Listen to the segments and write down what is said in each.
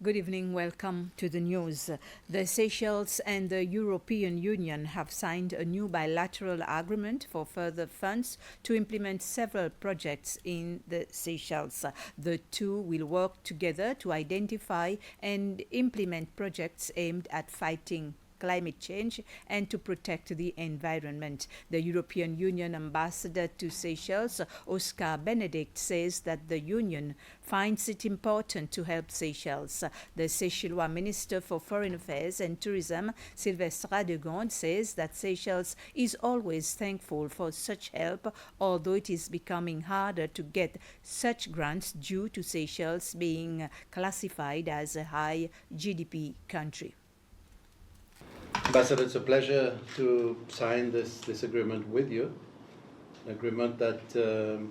Good evening, welcome to the news. The Seychelles and the European Union have signed a new bilateral agreement for further funds to implement several projects in the Seychelles. The two will work together to identify and implement projects aimed at fighting climate change and to protect the environment. The European Union ambassador to Seychelles, Oscar Benedict, says that the Union finds it important to help Seychelles. The Seychellois Minister for Foreign Affairs and Tourism, Sylvestre Radegonde, says that Seychelles is always thankful for such help, although it is becoming harder to get such grants due to Seychelles being classified as a high GDP country. Ambassador, it's a pleasure to sign this agreement with you, an agreement that the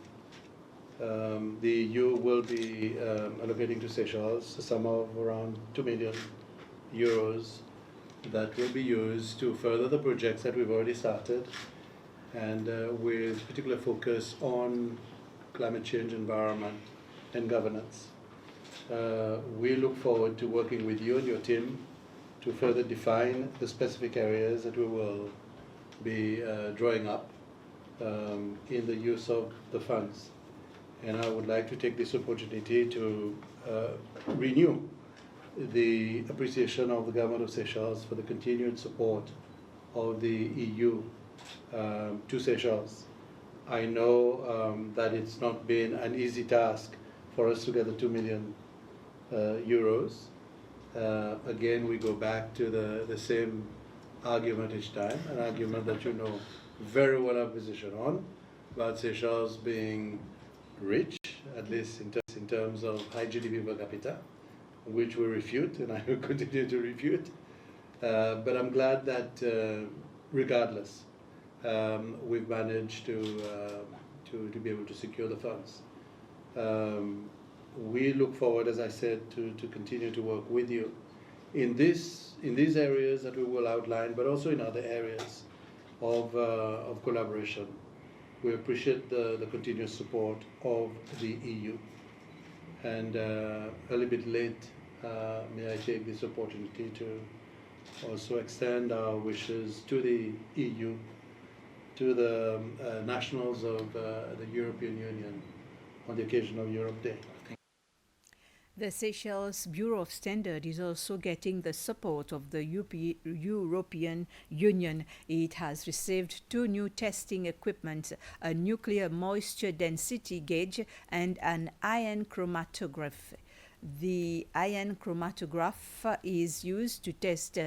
EU will be allocating to Seychelles a sum of around 2 million euros that will be used to further the projects that we've already started, and with particular focus on climate change, environment, and governance. We look forward to working with you and your team to further define the specific areas that we will be drawing up in the use of the funds. And I would like to take this opportunity to renew the appreciation of the government of Seychelles for the continued support of the EU to Seychelles. I know that it's not been an easy task for us to get the 2 million euros. Again, we go back to the same argument each time, an argument that you know very well our position on, about Seychelles being rich, at least in terms of high GDP per capita, which we refute, and I will continue to refute. But I'm glad that regardless, we've managed to be able to secure the funds. We look forward, as I said, to continue to work with you in these areas that we will outline, but also in other areas of collaboration. We appreciate the continuous support of the EU. And a little bit late, may I take this opportunity to also extend our wishes to the EU, to the nationals of the European Union on the occasion of Europe Day. The Seychelles Bureau of Standards is also getting the support of the European Union. It has received 2 new testing equipment, a nuclear moisture density gauge and an ion chromatograph. The ion chromatograph is used to test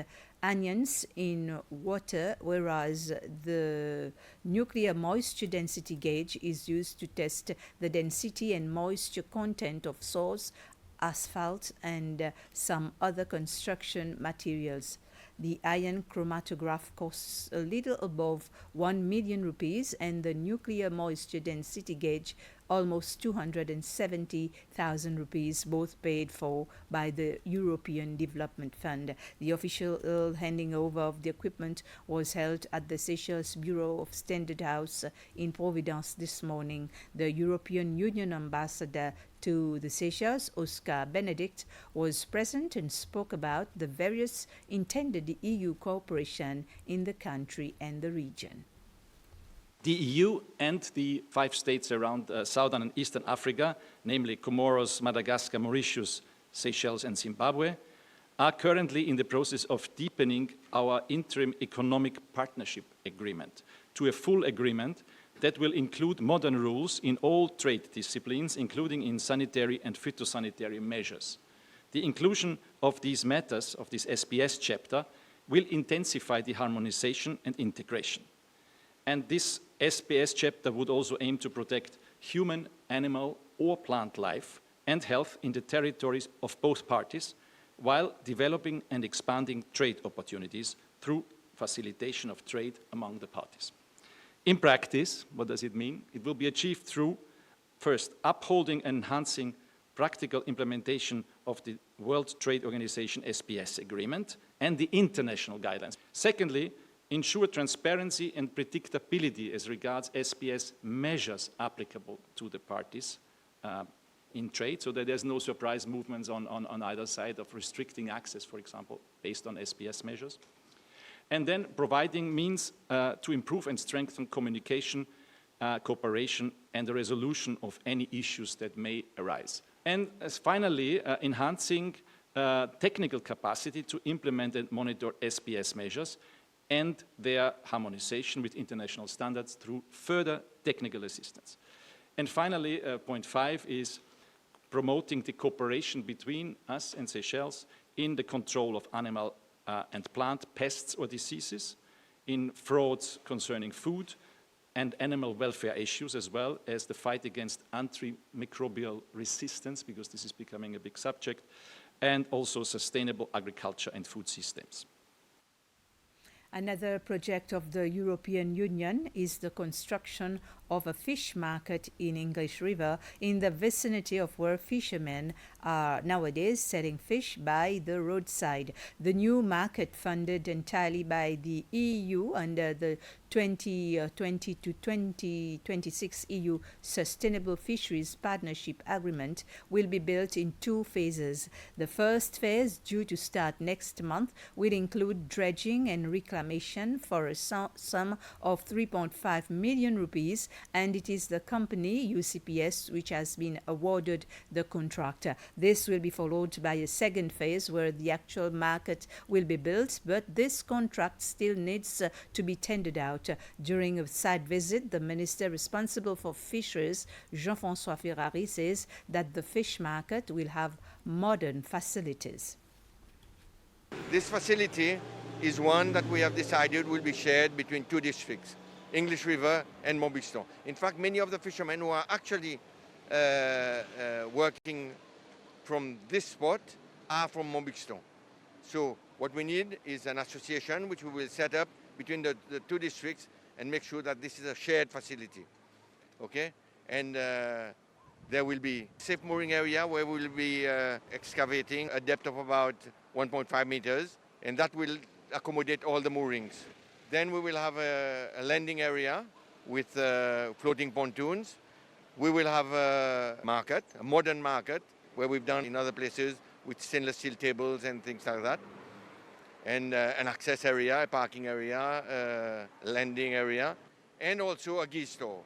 anions in water, whereas the nuclear moisture density gauge is used to test the density and moisture content of soils, asphalt, and some other construction materials. The ion chromatograph costs a little above 1 million rupees, and the nuclear moisture density gauge almost 270,000 rupees, both paid for by the European Development Fund. The official handing over of the equipment was held at the Seychelles Bureau of Standards House in Providence this morning. The European Union ambassador to the Seychelles, Oscar Benedict, was present and spoke about the various intended EU cooperation in the country and the region. The EU and the 5 states around Southern and Eastern Africa, namely Comoros, Madagascar, Mauritius, Seychelles and Zimbabwe, are currently in the process of deepening our interim economic partnership agreement to a full agreement that will include modern rules in all trade disciplines, including in sanitary and phytosanitary measures. The inclusion of these matters, of this SPS chapter, will intensify the harmonization and integration. And this SPS chapter would also aim to protect human, animal, or plant life and health in the territories of both parties, while developing and expanding trade opportunities through facilitation of trade among the parties. In practice, what does it mean? It will be achieved through, first, upholding and enhancing practical implementation of the World Trade Organization SPS agreement and the international guidelines. Secondly, ensure transparency and predictability as regards SPS measures applicable to the parties, in trade, so that there's no surprise movements on either side of restricting access, for example, based on SPS measures. And then providing means to improve and strengthen communication, cooperation, and the resolution of any issues that may arise. And as finally, enhancing technical capacity to implement and monitor SPS measures and their harmonization with international standards through further technical assistance. And finally, point 5 is promoting the cooperation between us and Seychelles in the control of animal and plant pests or diseases, in frauds concerning food and animal welfare issues, as well as the fight against antimicrobial resistance, because this is becoming a big subject, and also sustainable agriculture and food systems. Another project of the European Union is the construction of a fish market in English River, in the vicinity of where fishermen are nowadays selling fish by the roadside. The new market, funded entirely by the EU under the 2020 to 2026 EU Sustainable Fisheries Partnership Agreement, will be built in 2 phases. The first phase, due to start next month, will include dredging and reclamation for a sum of 3.5 million rupees, and it is the company UCPS which has been awarded the contract. This will be followed by a second phase where the actual market will be built, but this contract still needs to be tendered out. During a site visit, the minister responsible for fisheries, Jean-François Ferrari, says that the fish market will have modern facilities. This facility is one that we have decided will be shared between 2 districts, English River and Mobiston. In fact, many of the fishermen who are actually working from this spot are from Mobiston. So what we need is an association which we will set up between the 2 districts and make sure that this is a shared facility, okay? And there will be safe mooring area where we will be excavating a depth of about 1.5 meters, and that will accommodate all the moorings. Then we will have a landing area with floating pontoons. We will have a market, a modern market, where we've done in other places with stainless steel tables and things like that. And an access area, a parking area, landing area, and also a geese store.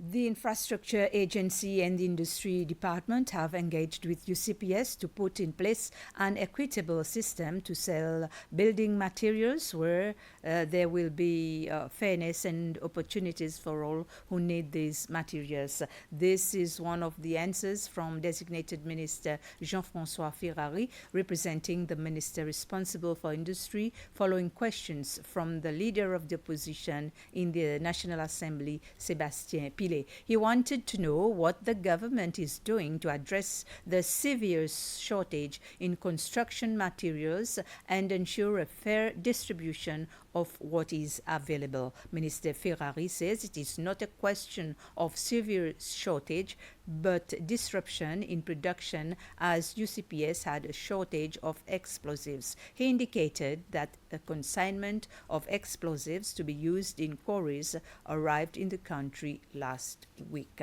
The Infrastructure Agency and the Industry Department have engaged with UCPS to put in place an equitable system to sell building materials where there will be fairness and opportunities for all who need these materials. This is one of the answers from designated Minister Jean-François Ferrari, representing the minister responsible for industry, following questions from the leader of the opposition in the National Assembly, Sébastien Pillet. He wanted to know what the government is doing to address the severe shortage in construction materials and ensure a fair distribution of what is available. Minister Ferrari says it is not a question of severe shortage, but disruption in production, as UCPS had a shortage of explosives. He indicated that a consignment of explosives to be used in quarries arrived in the country last week.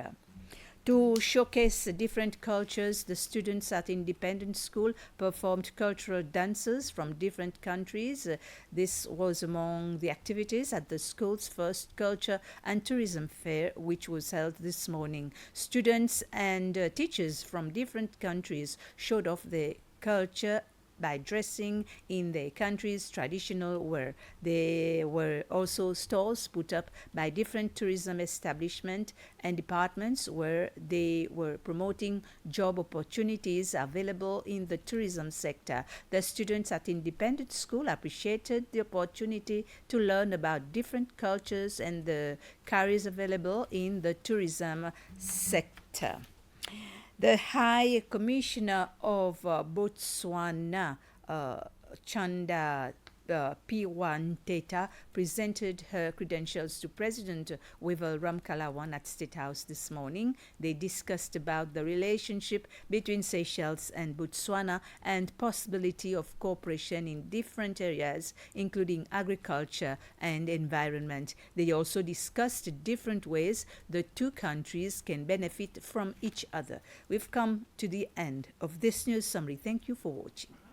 To showcase different cultures, the students at Independent School performed cultural dances from different countries. This was among the activities at the school's first Culture and Tourism Fair, which was held this morning. Students and teachers from different countries showed off their culture by dressing in their country's traditional wear. There were also stalls put up by different tourism establishments and departments where they were promoting job opportunities available in the tourism sector. The students at Independent School appreciated the opportunity to learn about different cultures and the careers available in the tourism sector. The High Commissioner of Botswana, Chanda P1 Teta presented her credentials to President Wavel Ramkalawan at State House this morning. They discussed about the relationship between Seychelles and Botswana and possibility of cooperation in different areas, including agriculture and environment. They also discussed different ways the two countries can benefit from each other. We've come to the end of this news summary. Thank you for watching.